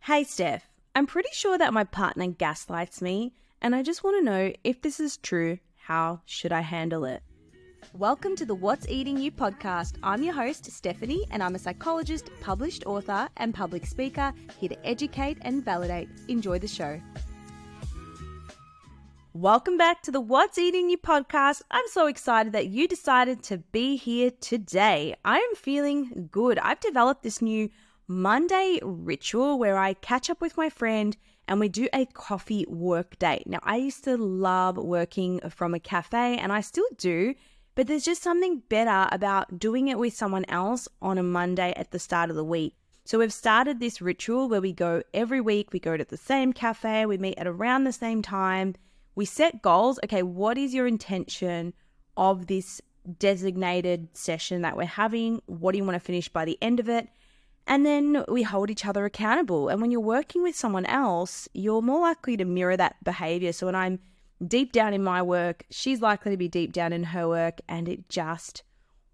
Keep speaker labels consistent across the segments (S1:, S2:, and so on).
S1: Hey Steph, I'm pretty sure that my partner gaslights me, and I just want to know if this is true, how should I handle it?
S2: Welcome to the What's Eating You podcast. I'm your host, Stephanie, and I'm a psychologist, published author, and public speaker here to educate and validate. Enjoy the show.
S1: Welcome back to the What's Eating You podcast. I'm so excited that you decided to be here today. I am feeling good. I've developed this new Monday ritual where I catch up with my friend and we do a coffee work date. Now, I used to love working from a cafe and I still do, but there's just something better about doing it with someone else on a Monday at the start of the week. So we've started this ritual where we go every week, we go to the same cafe, we meet at around the same time, we set goals. Okay, what is your intention of this designated session that we're having? What do you want to finish by the end of it? And then we hold each other accountable. And when you're working with someone else, you're more likely to mirror that behavior. So when I'm deep down in my work, she's likely to be deep down in her work, and it just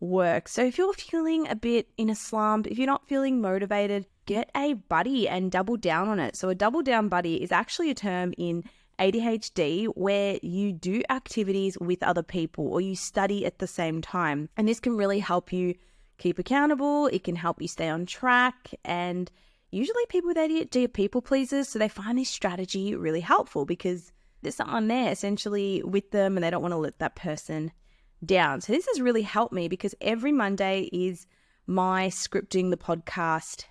S1: works. So if you're feeling a bit in a slump, if you're not feeling motivated, get a buddy and double down on it. So a double down buddy is actually a term in ADHD where you do activities with other people or you study at the same time. And this can really help you keep accountable. It can help you stay on track. And usually people with ADHD are people pleasers, so they find this strategy really helpful because there's someone there essentially with them and they don't want to let that person down. So this has really helped me because every Monday is my scripting the podcast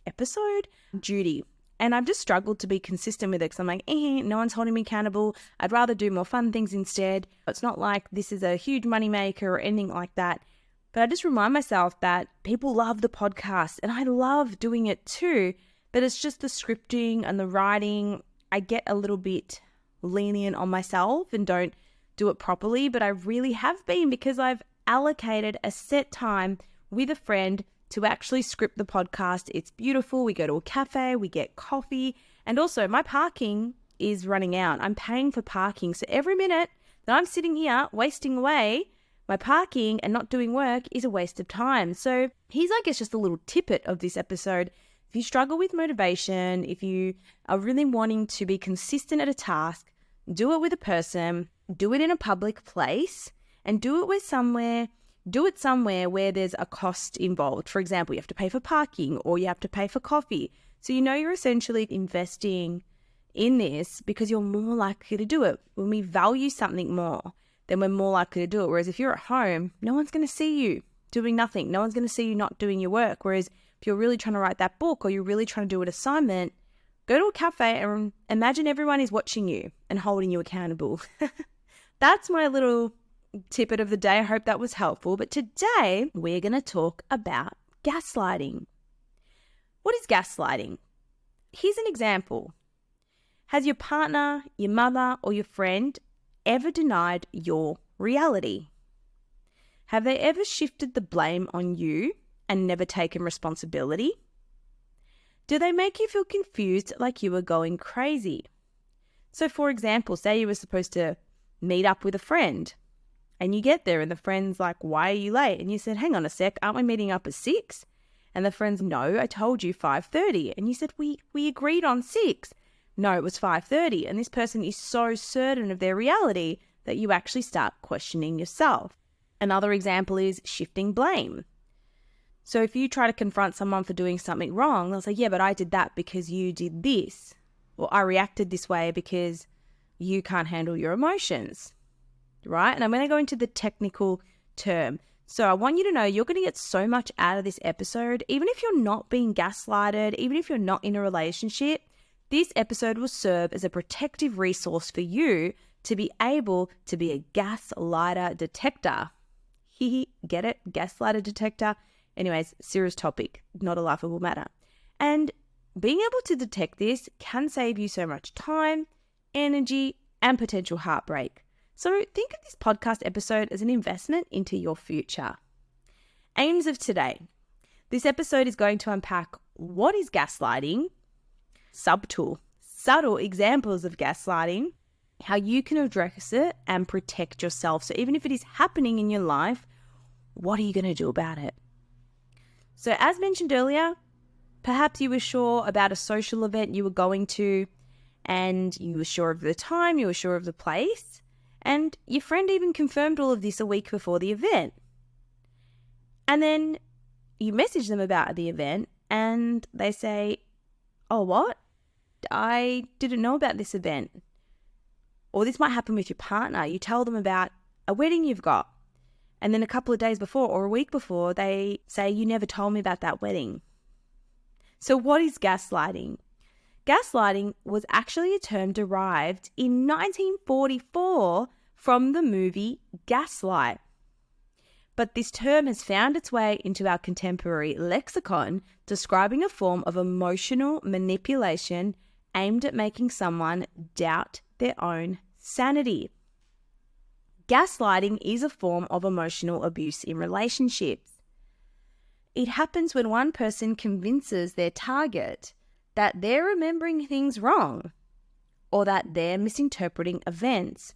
S1: episode duty. And I've just struggled to be consistent with it because I'm like, no one's holding me accountable. I'd rather do more fun things instead. It's not like this is a huge moneymaker or anything like that. But I just remind myself that people love the podcast and I love doing it too. But it's just the scripting and the writing. I get a little bit lenient on myself and don't do it properly. But I really have been because I've allocated a set time with a friend to actually script the podcast. It's beautiful. We go to a cafe, we get coffee. And also my parking is running out. I'm paying for parking. So every minute that I'm sitting here wasting away, my parking and not doing work is a waste of time. So here's, I guess, just a little tippet of this episode. If you struggle with motivation, if you are really wanting to be consistent at a task, do it with a person, do it in a public place, and do it somewhere where there's a cost involved. For example, you have to pay for parking or you have to pay for coffee. So you know you're essentially investing in this because you're more likely to do it. When we value something more, then we're more likely to do it. Whereas if you're at home, no one's going to see you doing nothing. No one's going to see you not doing your work. Whereas if you're really trying to write that book or you're really trying to do an assignment, go to a cafe and imagine everyone is watching you and holding you accountable. That's my little tippet of the day. I hope that was helpful. But today we're going to talk about gaslighting. What is gaslighting? Here's an example. Has your partner, your mother, or your friend ever denied your reality? Have they ever shifted the blame on you and never taken responsibility? Do they make you feel confused like you were going crazy? So for example, say you were supposed to meet up with a friend and you get there and the friend's like, why are you late? And you said, hang on a sec, aren't we meeting up at 6? And the friend's, no, I told you 5:30. And you said, we agreed on 6. No, it was 5:30. And this person is so certain of their reality that you actually start questioning yourself. Another example is shifting blame. So if you try to confront someone for doing something wrong, they'll say, yeah, but I did that because you did this. Or I reacted this way because you can't handle your emotions, right? And I'm going to go into the technical term. So I want you to know you're going to get so much out of this episode. Even if you're not being gaslighted, even if you're not in a relationship, this episode will serve as a protective resource for you to be able to be a gaslighter detector. Get it? Gaslighter detector. Anyways, serious topic, not a laughable matter. And being able to detect this can save you so much time, energy, and potential heartbreak. So think of this podcast episode as an investment into your future. Aims of today. This episode is going to unpack what is gaslighting, subtle examples of gaslighting, how you can address it and protect yourself. So even if it is happening in your life, what are you going to do about it? So as mentioned earlier, Perhaps you were sure about a social event you were going to, and you were sure of the time, you were sure of the place, and your friend even confirmed all of this a week before the event. And then you message them about the event and they say, oh, what? I didn't know about this event. Or this might happen with your partner. You tell them about a wedding you've got, and then a couple of days before or a week before, they say, you never told me about that wedding. So what is gaslighting? Gaslighting was actually a term derived in 1944 from the movie Gaslight. But this term has found its way into our contemporary lexicon, describing a form of emotional manipulation aimed at making someone doubt their own sanity. Gaslighting is a form of emotional abuse in relationships. It happens when one person convinces their target that they're remembering things wrong or that they're misinterpreting events.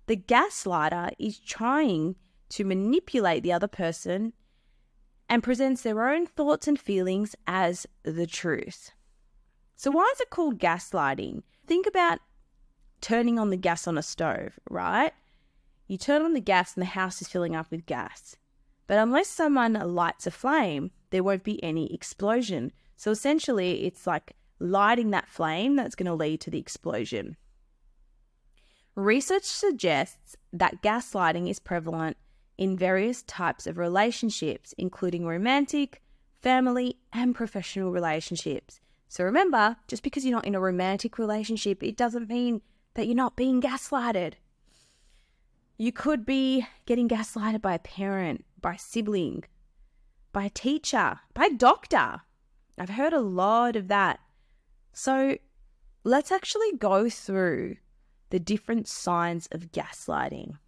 S1: The gaslighter is trying to manipulate the other person and presents their own thoughts and feelings as the truth. So why is it called gaslighting? Think about turning on the gas on a stove, right? You turn on the gas and the house is filling up with gas. But unless someone lights a flame, there won't be any explosion. So essentially, it's like lighting that flame that's going to lead to the explosion. Research suggests that gaslighting is prevalent in various types of relationships, including romantic, family, and professional relationships. So remember, just because you're not in a romantic relationship, it doesn't mean that you're not being gaslighted. You could be getting gaslighted by a parent, by a sibling, by a teacher, by a doctor. I've heard a lot of that. So let's actually go through the different signs of gaslighting.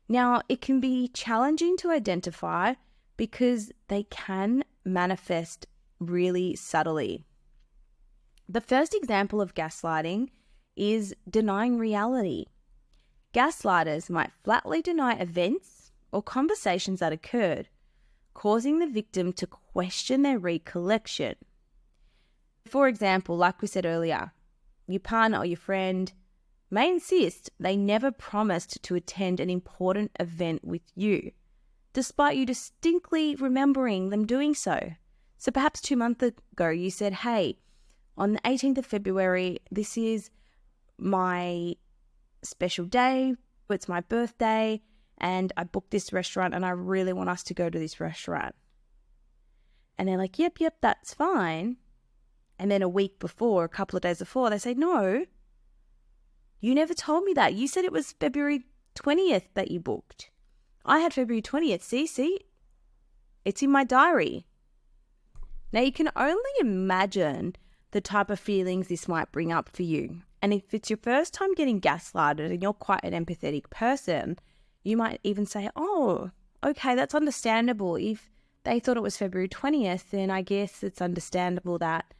S1: Now, it can be challenging to identify because they can manifest really subtly. The first example of gaslighting is denying reality. Gaslighters might flatly deny events or conversations that occurred, causing the victim to question their recollection. For example, like we said earlier, your partner or your friend may insist they never promised to attend an important event with you, despite you distinctly remembering them doing so. So perhaps 2 months ago you said, hey, on the 18th of February, this is my special day, it's my birthday, and I booked this restaurant and I really want us to go to this restaurant. And they're like, yep, that's fine. And then a week before, a couple of days before, they say, no, you never told me that. You said it was February 20th that you booked. I had February 20th. See, it's in my diary. Now, you can only imagine the type of feelings this might bring up for you. And if it's your first time getting gaslighted and you're quite an empathetic person, you might even say, oh, okay, that's understandable. If they thought it was February 20th, then I guess it's understandable that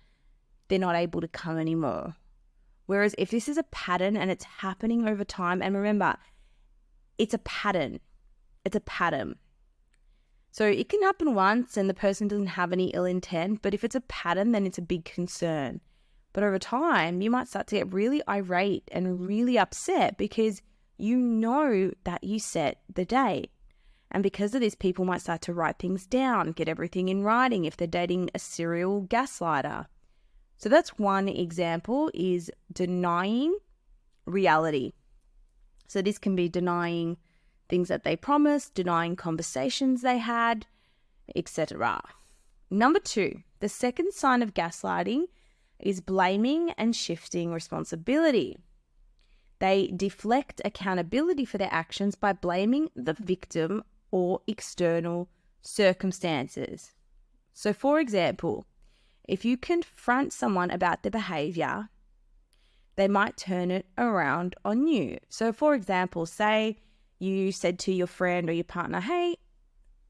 S1: they're not able to come anymore. Whereas if this is a pattern and it's happening over time, and remember, it's a pattern. It's a pattern. So it can happen once and the person doesn't have any ill intent, but if it's a pattern, then it's a big concern. But over time, you might start to get really irate and really upset because you know that you set the date. And because of this, people might start to write things down, get everything in writing if they're dating a serial gaslighter. So that's one example, is denying reality. So this can be denying things that they promised, denying conversations they had, etc. Number 2, the second sign of gaslighting is blaming and shifting responsibility. They deflect accountability for their actions by blaming the victim or external circumstances. So for example, if you confront someone about their behavior, they might turn it around on you. So for example, say you said to your friend or your partner, hey,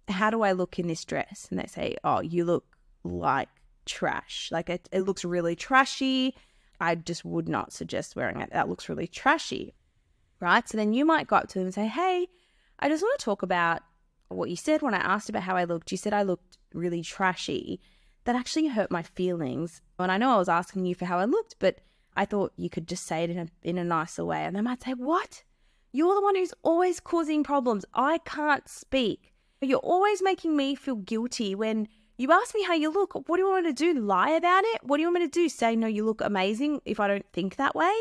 S1: how do I look in this dress? And they say, oh, you look like trash. Like it looks really trashy. I just would not suggest wearing it. That looks really trashy, right? So then you might go up to them and say, hey, I just want to talk about what you said when I asked about how I looked. You said I looked really trashy. that actually hurt my feelings. And I know I was asking you for how I looked, but I thought you could just say it in a nicer way. And they might say, what? You're the one who's always causing problems. I can't speak. You're always making me feel guilty when you ask me how you look. What do you want me to do? Lie about it? What do you want me to do? Say, no, you look amazing if I don't think that way?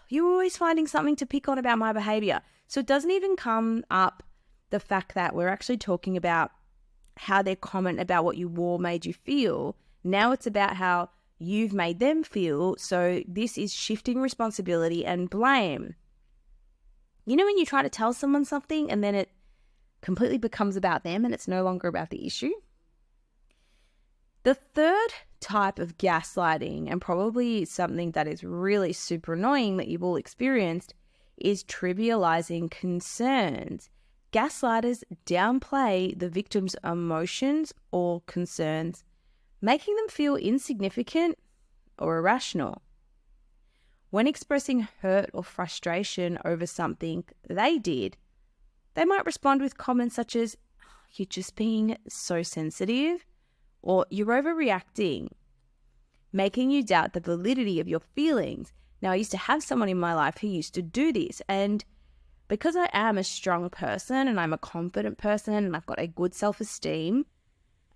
S1: You're always finding something to pick on about my behavior. So it doesn't even come up the fact that we're actually talking about how their comment about what you wore made you feel. Now it's about how you've made them feel. So this is shifting responsibility and blame. You know when you try to tell someone something and then it completely becomes about them and it's no longer about the issue? The third type of gaslighting, and probably something that is really super annoying that you've all experienced, is trivializing concerns. Gaslighters downplay the victim's emotions or concerns, making them feel insignificant or irrational. When expressing hurt or frustration over something they did, they might respond with comments such as, "You're just being so sensitive," or "You're overreacting," making you doubt the validity of your feelings. Now, I used to have someone in my life who used to do this, and because I am a strong person and I'm a confident person and I've got a good self-esteem,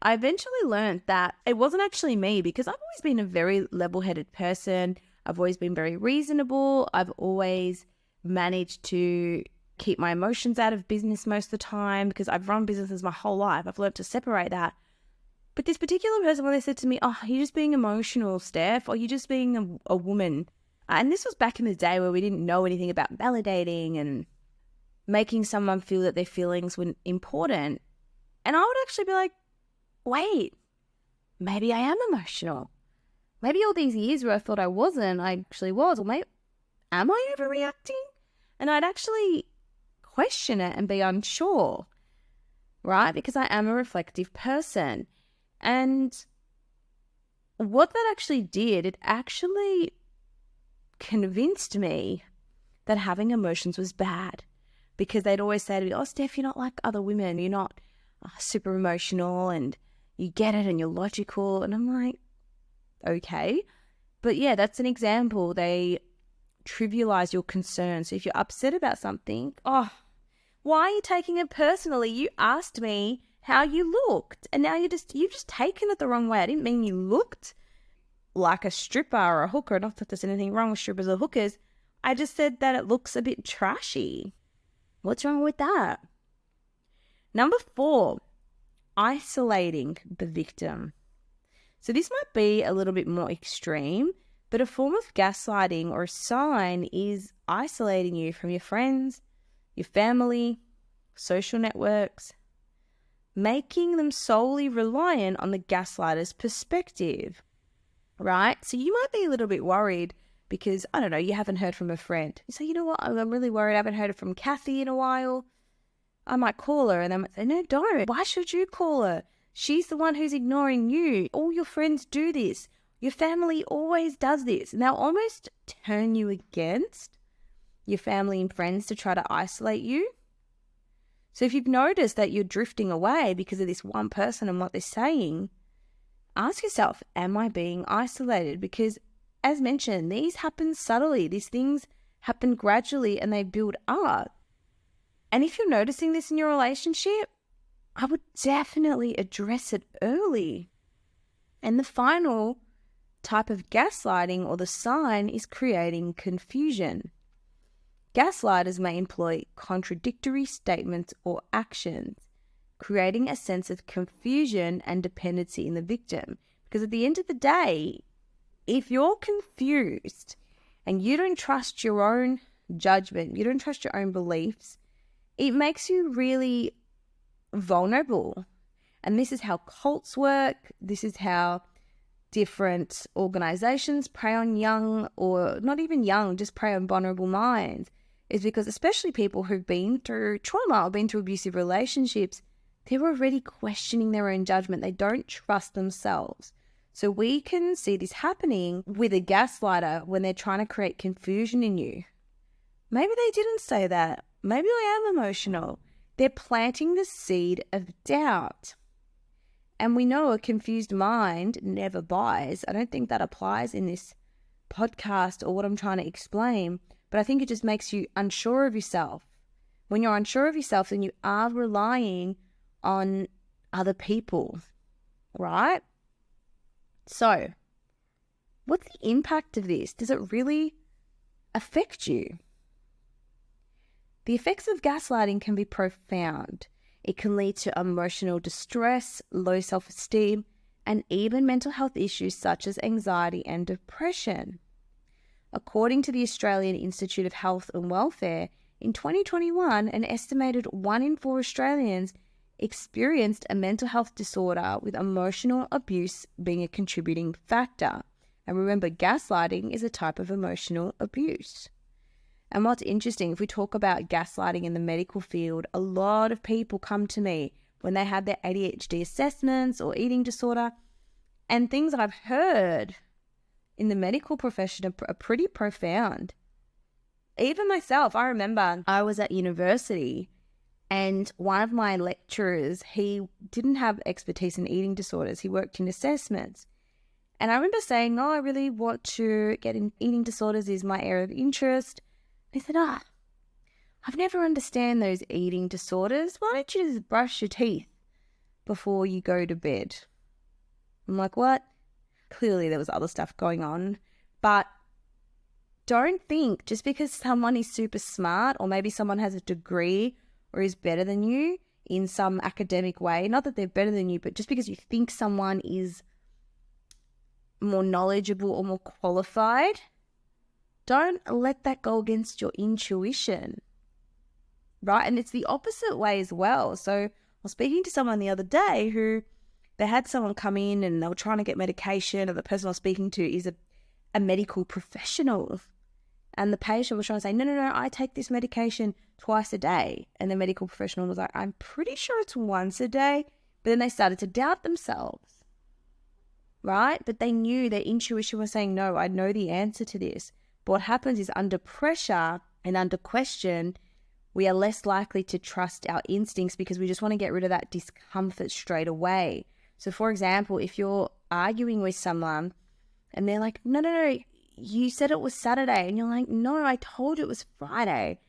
S1: I eventually learned that it wasn't actually me, because I've always been a very level-headed person. I've always been very reasonable. I've always managed to keep my emotions out of business most of the time because I've run businesses my whole life. I've learned to separate that. But this particular person, when they said to me, "Oh, you're just being emotional, Steph," or "You're just being a woman." And this was back in the day where we didn't know anything about validating and making someone feel that their feelings were important. And I would actually be like, wait, maybe I am emotional. Maybe all these years where I thought I wasn't, I actually was. Or maybe, am I overreacting? And I'd actually question it and be unsure, right? Because I am a reflective person. And what that actually did, it actually convinced me that having emotions was bad. Because they'd always say to me, "Oh, Steph, you're not like other women. You're not super emotional and you get it and you're logical." And I'm like, okay. But yeah, that's an example. They trivialize your concerns. So if you're upset about something, "Oh, why are you taking it personally? You asked me how you looked and now you've just taken it the wrong way. I didn't mean you looked like a stripper or a hooker. Not that there's anything wrong with strippers or hookers. I just said that it looks a bit trashy. What's wrong with that?" Number 4, isolating the victim. So this might be a little bit more extreme, but a form of gaslighting or a sign is isolating you from your friends, your family, social networks, making them solely reliant on the gaslighter's perspective, right? So you might be a little bit worried because, I don't know, you haven't heard from a friend. You say, "You know what, I'm really worried. I haven't heard from Kathy in a while. I might call her." And they might say, "No, don't. Why should you call her? She's the one who's ignoring you. All your friends do this. Your family always does this." And they'll almost turn you against your family and friends to try to isolate you. So if you've noticed that you're drifting away because of this one person and what they're saying, ask yourself, am I being isolated? Because as mentioned, these happen subtly. These things happen gradually and they build up. And if you're noticing this in your relationship, I would definitely address it early. And the final type of gaslighting or the sign is creating confusion. Gaslighters may employ contradictory statements or actions, creating a sense of confusion and dependency in the victim. Because at the end of the day, if you're confused and you don't trust your own judgment, you don't trust your own beliefs, it makes you really vulnerable. And this is how cults work. This is how different organizations prey on young, or not even young, just prey on vulnerable minds, is because especially people who've been through trauma or been through abusive relationships, they're already questioning their own judgment. They don't trust themselves. So we can see this happening with a gaslighter when they're trying to create confusion in you. Maybe they didn't say that. Maybe I am emotional. They're planting the seed of doubt. And we know a confused mind never buys. I don't think that applies in this podcast or what I'm trying to explain, but I think it just makes you unsure of yourself. When you're unsure of yourself, then you are relying on other people, right? So, what's the impact of this? Does it really affect you? The effects of gaslighting can be profound. It can lead to emotional distress, low self-esteem, and even mental health issues such as anxiety and depression. According to the Australian Institute of Health and Welfare, in 2021, an estimated 1 in 4 Australians experienced a mental health disorder, with emotional abuse being a contributing factor. And remember, gaslighting is a type of emotional abuse. And what's interesting, if we talk about gaslighting in the medical field, a lot of people come to me when they have their ADHD assessments or eating disorder, and things that I've heard in the medical profession are pretty profound. Even myself, I remember I was at university and one of my lecturers, he didn't have expertise in eating disorders. He worked in assessments. And I remember saying, I really want to get in eating disorders, is my area of interest. He said, I've never understand those eating disorders. Why don't you just brush your teeth before you go to bed? I'm like, what? Clearly there was other stuff going on. But don't think just because someone is super smart, or maybe someone has a degree or is better than you in some academic way, not that they're better than you, but just because you think someone is more knowledgeable or more qualified, don't let that go against your intuition, right? And it's the opposite way as well. So I was speaking to someone the other day who they had someone come in and they were trying to get medication, and the person I was speaking to is a medical professional. And the patient was trying to say, no, I take this medication twice a day. And the medical professional was like, I'm pretty sure it's once a day. But then they started to doubt themselves, right? But they knew, their intuition was saying, no, I know the answer to this. But what happens is, under pressure and under question, we are less likely to trust our instincts because we just want to get rid of that discomfort straight away. So for example, if you're arguing with someone and they're like, no, you said it was Saturday. And you're like, no, I told you it was Friday.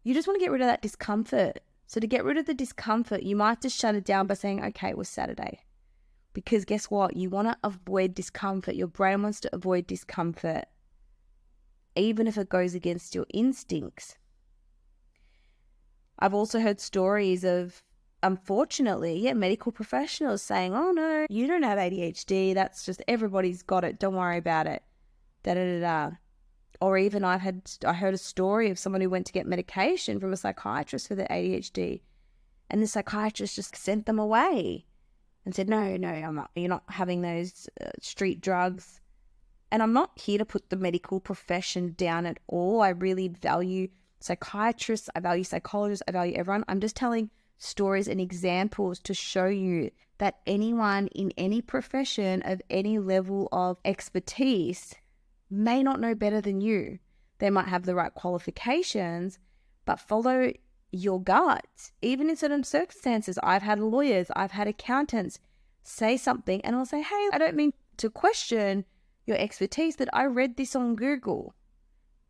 S1: You just want to get rid of that discomfort. So to get rid of the discomfort, you might just shut it down by saying, okay, it was Saturday. Because guess what? You want to avoid discomfort. Your brain wants to avoid discomfort, even if it goes against your instincts. I've also heard stories of, unfortunately, medical professionals saying, oh no, you don't have ADHD. That's just, everybody's got it. Don't worry about it. Or even I heard a story of someone who went to get medication from a psychiatrist for their ADHD, and the psychiatrist just sent them away and said, no, I'm not, you're not having those street drugs. And I'm not here to put the medical profession down at all. I really value psychiatrists, I value psychologists, I value everyone. I'm just telling stories and examples to show you that anyone in any profession of any level of expertise may not know better than you. They might have the right qualifications, but follow your gut. Even in certain circumstances, I've had lawyers, I've had accountants say something and I'll say, hey, I don't mean to question your expertise, but I read this on Google.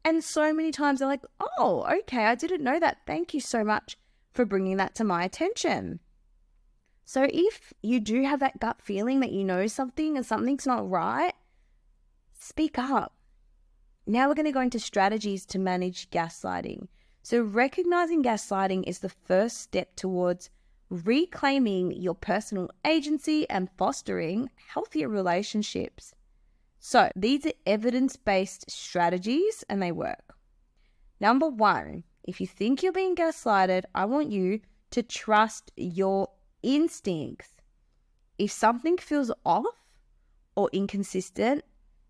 S1: And so many times they're like, oh, okay, I didn't know that. Thank you so much for bringing that to my attention. So if you do have that gut feeling that you know something and something's not right, speak up. Now we're going to go into strategies to manage gaslighting. So recognizing gaslighting is the first step towards reclaiming your personal agency and fostering healthier relationships. So these are evidence-based strategies and they work. Number 1, if you think you're being gaslighted, I want you to trust your instincts. If something feels off or inconsistent,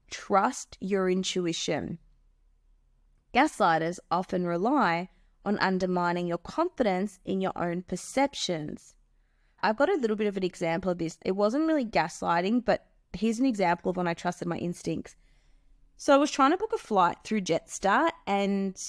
S1: trust your intuition. Gaslighters often rely on undermining your confidence in your own perceptions. I've got a little bit of an example of this. It wasn't really gaslighting, but here's an example of when I trusted my instincts. So I was trying to book a flight through Jetstar and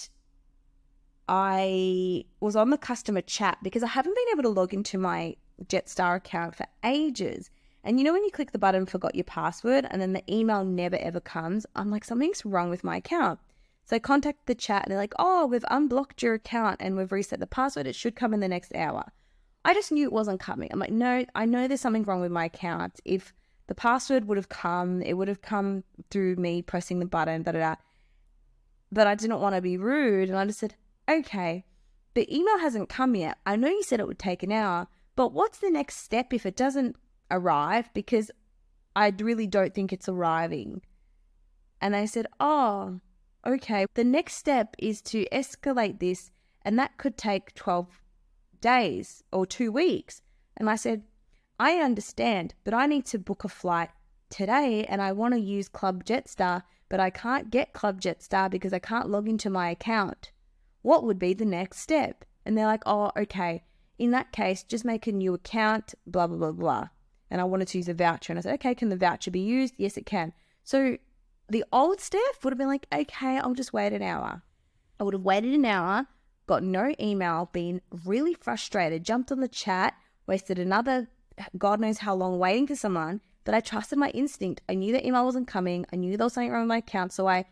S1: I was on the customer chat because I haven't been able to log into my Jetstar account for ages. And you know when you click the button, forgot your password, and then the email never ever comes? I'm like, something's wrong with my account. So I contact the chat and they're like, oh, we've unblocked your account and we've reset the password. It should come in the next hour. I just knew it wasn't coming. I'm like, no, I know there's something wrong with my account. If the password would have come, it would have come through me pressing the button, But I didn't want to be rude. And I just said, okay, the email hasn't come yet. I know you said it would take an hour, but what's the next step if it doesn't arrive? Because I really don't think it's arriving. And they said, oh, okay. The next step is to escalate this, and that could take 12 days or 2 weeks. And I said, I understand, but I need to book a flight today and I want to use Club Jetstar, but I can't get Club Jetstar because I can't log into my account. What would be the next step? And they're like, oh, okay. In that case, just make a new account, blah, blah, blah, blah. And I wanted to use a voucher. And I said, okay, can the voucher be used? Yes, it can. So the old Steph would have been like, okay, I'll just wait an hour. I would have waited an hour, got no email, been really frustrated, jumped on the chat, wasted another God knows how long waiting for someone. But I trusted my instinct. I knew the email wasn't coming. I knew there was something wrong with my account. So I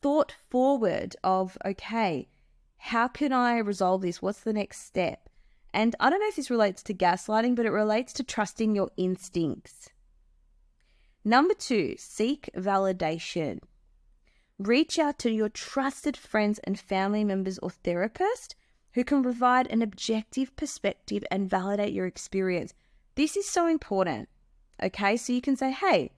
S1: thought forward of, okay, how can I resolve this? What's the next step? And I don't know if this relates to gaslighting, but it relates to trusting your instincts. Number 2, seek validation. Reach out to your trusted friends and family members or therapist who can provide an objective perspective and validate your experience. This is so important. Okay, so you can say, hey,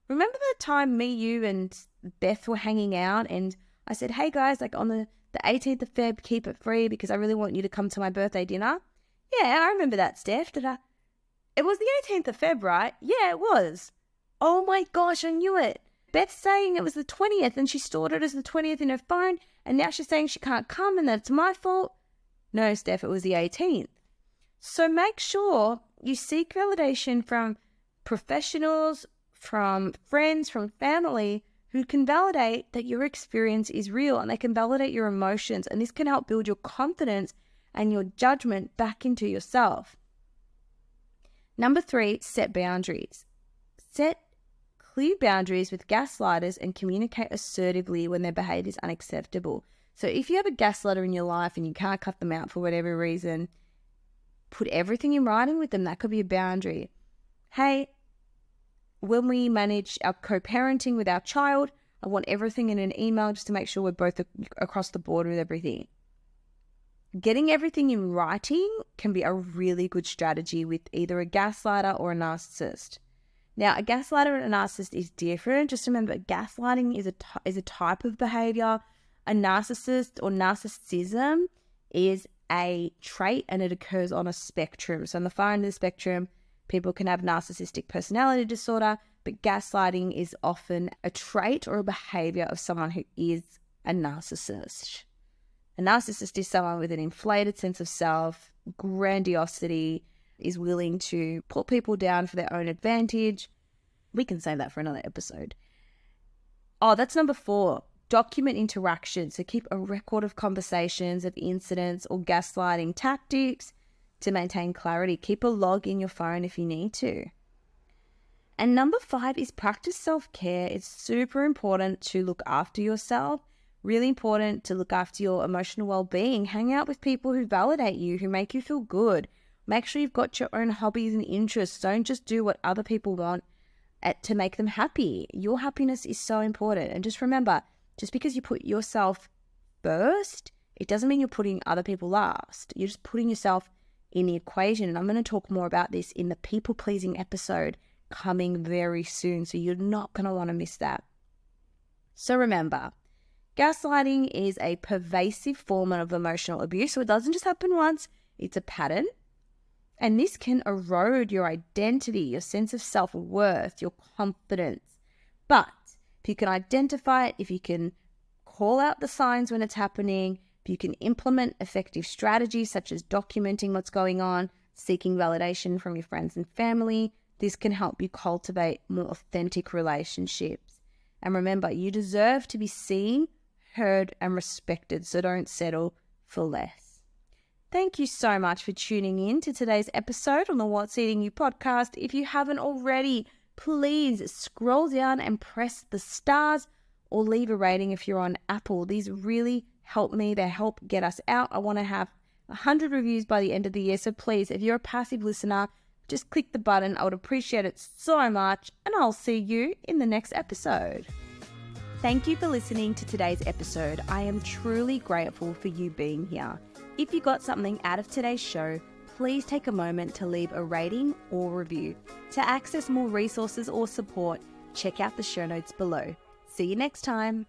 S1: remember the time me, you, and Beth were hanging out and I said, hey guys, like on the 18th of Feb, keep it free because I really want you to come to my birthday dinner. Yeah, I remember that, Steph. It was the 18th of Feb, right? Yeah, it was. Oh my gosh, I knew it. Beth's saying it was the 20th and she stored it as the 20th in her phone and now she's saying she can't come and that it's my fault. No, Steph, it was the 18th. So make sure you seek validation from professionals, from friends, from family who can validate that your experience is real and they can validate your emotions. And this can help build your confidence and your judgment back into yourself. Number 3, set boundaries. Set clear boundaries with gaslighters and communicate assertively when their behavior is unacceptable. So if you have a gaslighter in your life and you can't cut them out for whatever reason, put everything in writing with them. That could be a boundary. Hey, when we manage our co-parenting with our child, I want everything in an email just to make sure we're both across the board with everything. Getting everything in writing can be a really good strategy with either a gaslighter or a narcissist. Now, a gaslighter and a narcissist is different. Just remember, gaslighting is a type of behavior. A narcissist or narcissism is a trait and it occurs on a spectrum. So on the far end of the spectrum, people can have narcissistic personality disorder, but gaslighting is often a trait or a behavior of someone who is a narcissist. A narcissist is someone with an inflated sense of self, grandiosity, is willing to put people down for their own advantage. We can save that for another episode. Oh, that's number 4. Document interactions. So keep a record of conversations, of incidents or gaslighting tactics to maintain clarity. Keep a log in your phone if you need to. And number 5 is practice self-care. It's super important to look after yourself. Really important to look after your emotional well-being. Hang out with people who validate you, who make you feel good. Make sure you've got your own hobbies and interests. Don't just do what other people want to make them happy. Your happiness is so important. And just remember, just because you put yourself first, it doesn't mean you're putting other people last. You're just putting yourself in the equation. And I'm going to talk more about this in the people-pleasing episode coming very soon. So you're not going to want to miss that. So remember, gaslighting is a pervasive form of emotional abuse. So it doesn't just happen once. It's a pattern. And this can erode your identity, your sense of self-worth, your confidence. But if you can identify it, if you can call out the signs when it's happening, if you can implement effective strategies such as documenting what's going on, seeking validation from your friends and family, this can help you cultivate more authentic relationships. And remember, you deserve to be seen, heard, and respected, so don't settle for less. Thank you so much for tuning in to today's episode on the What's Eating You podcast. If you haven't already, please scroll down and press the stars or leave a rating if you're on Apple. These really help me. They help get us out. I want to have 100 reviews by the end of the year. So please, if you're a passive listener, just click the button. I would appreciate it so much. And I'll see you in the next episode. Thank you for listening to today's episode. I am truly grateful for you being here. If you got something out of today's show, please take a moment to leave a rating or review. To access more resources or support, check out the show notes below. See you next time.